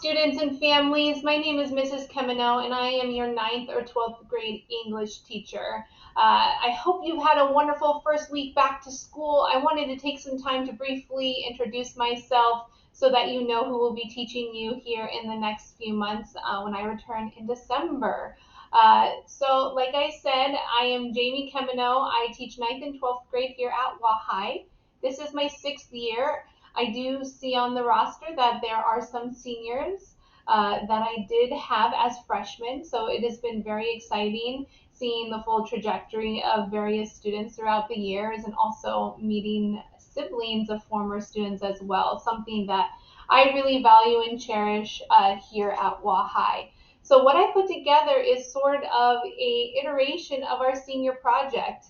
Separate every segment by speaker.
Speaker 1: students and families. My name is Mrs. Kemano, and I am your ninth or 12th grade English teacher. I hope you've had a wonderful first week back to school. I wanted to take some time to briefly introduce myself so that you know who will be teaching you here in the next few months when I return in December. Like I said, I am Jamie Kemano. I teach ninth and 12th grade here at Wahai. This is my 6th year. I do see on the roster that there are some seniors that I did have as freshmen, so it has been very exciting seeing the full trajectory of various students throughout the years and also meeting siblings of former students as well, something that I really value and cherish here at Wahai. So what I put together is sort of a iteration of our senior project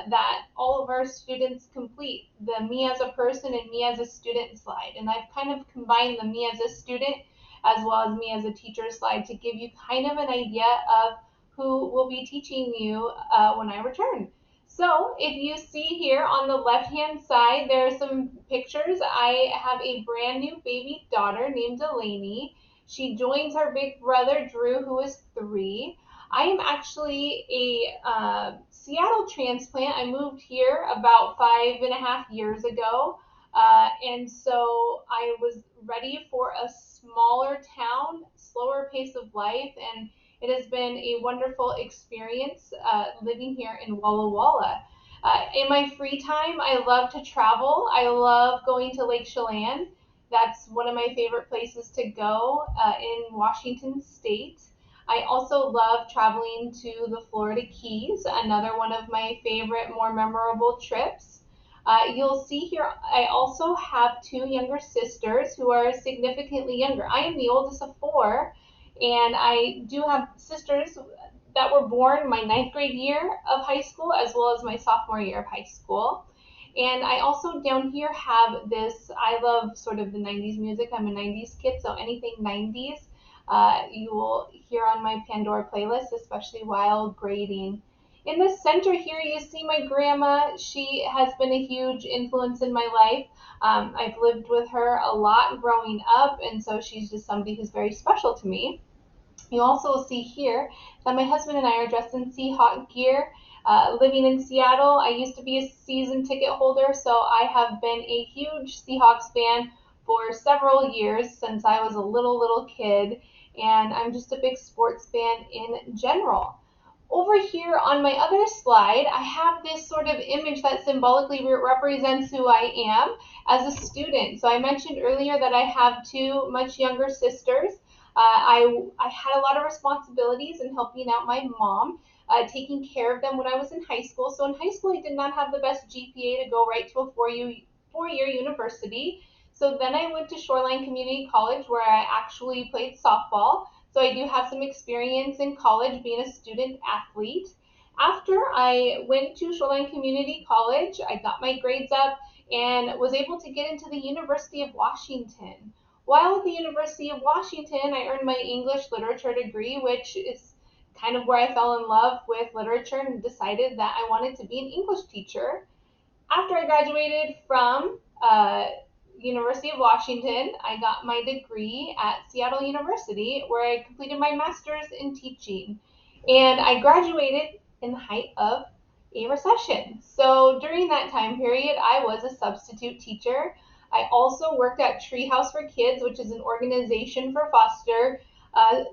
Speaker 1: that all of our students complete, the me as a person and me as a student slide. And I've kind of combined the me as a student as well as me as a teacher slide to give you kind of an idea of who will be teaching you when I return. So if you see here on the left-hand side, there are some pictures. I have a brand new baby daughter named Delaney. She joins her big brother, Drew, who is 3. I am actually a Seattle transplant. I moved here about 5.5 years ago. And so I was ready for a smaller town, slower pace of life, and it has been a wonderful experience living here in Walla Walla. In my free time, I love to travel. I love going to Lake Chelan. That's one of my favorite places to go in Washington State. I also love traveling to the Florida Keys, another one of my favorite, more memorable trips. You'll see here, I also have 2 younger sisters who are significantly younger. I am the oldest of 4, and I do have sisters that were born my ninth grade year of high school as well as my sophomore year of high school. And I also down here have this, I love sort of the 90s music. I'm a 90s kid, so anything 90s you will hear on my Pandora playlist, especially while grading. In the center here, you see my grandma. She has been a huge influence in my life. I've lived with her a lot growing up, and so she's just somebody who's very special to me. You also see here that my husband and I are dressed in Seahawk gear. Living in Seattle, I used to be a season ticket holder, so I have been a huge Seahawks fan for several years since I was a little kid, and I'm just a big sports fan in general. Over here on my other slide, I have this sort of image that symbolically represents who I am as a student. So I mentioned earlier that I have 2 much younger sisters. I had a lot of responsibilities in helping out my mom, taking care of them when I was in high school. So in high school, I did not have the best GPA to go right to a four-year university. So then I went to Shoreline Community College where I actually played softball. So I do have some experience in college being a student athlete. After I went to Shoreline Community College, I got my grades up and was able to get into the University of Washington. While at the University of Washington, I earned my English literature degree, which is kind of where I fell in love with literature and decided that I wanted to be an English teacher. After I graduated from University of Washington, I got my degree at Seattle University, where I completed my master's in teaching. And I graduated in the height of a recession. So during that time period, I was a substitute teacher. I also worked at Treehouse for Kids, which is an organization for foster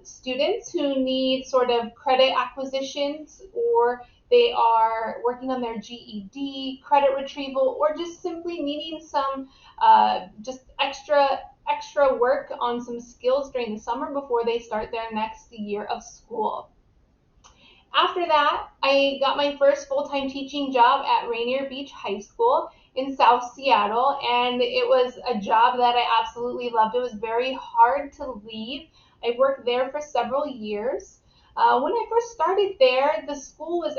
Speaker 1: students who need sort of credit acquisitions, or they are working on their GED, credit retrieval, or just simply needing some just extra work on some skills during the summer before they start their next year of school. After that, I got my first full-time teaching job at Rainier Beach High School in South Seattle, and it was a job that I absolutely loved. It was very hard to leave. I worked there for several years. When I first started there, the school was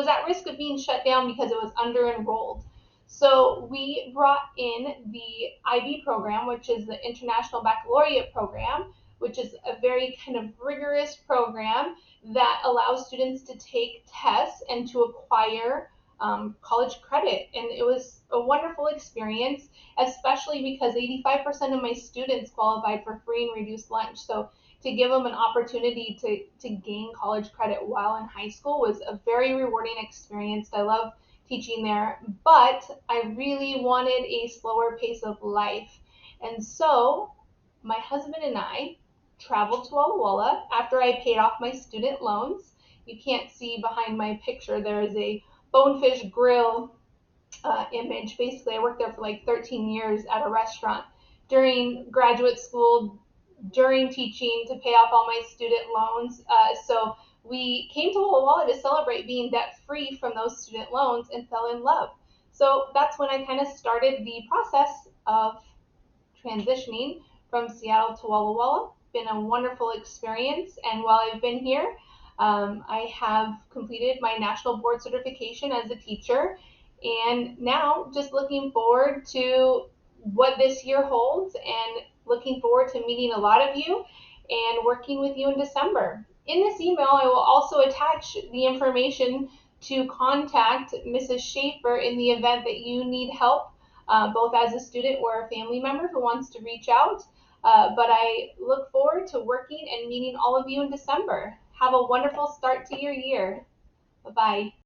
Speaker 1: at risk of being shut down because it was under-enrolled. So we brought in the IB program, which is the International Baccalaureate program, which is a very kind of rigorous program that allows students to take tests and to acquire college credit. And it was a wonderful experience, especially because 85% of my students qualified for free and reduced lunch. So to give them an opportunity to gain college credit while in high school was a very rewarding experience. I love teaching there, but I really wanted a slower pace of life. And so my husband and I traveled to Walla Walla after I paid off my student loans. You can't see behind my picture, there is a Bonefish Grill image. Basically, I worked there for like 13 years at a restaurant during graduate school, during teaching to pay off all my student loans. So we came to Walla Walla to celebrate being debt free from those student loans and fell in love. So that's when I kind of started the process of transitioning from Seattle to Walla Walla. Been a wonderful experience, and while I've been here, I have completed my national board certification as a teacher, and now just looking forward to what this year holds, and looking forward to meeting a lot of you and working with you in December. In this email, I will also attach the information to contact Mrs. Schaefer in the event that you need help, both as a student or a family member who wants to reach out. But I look forward to working and meeting all of you in December. Have a wonderful start to your year. Bye bye.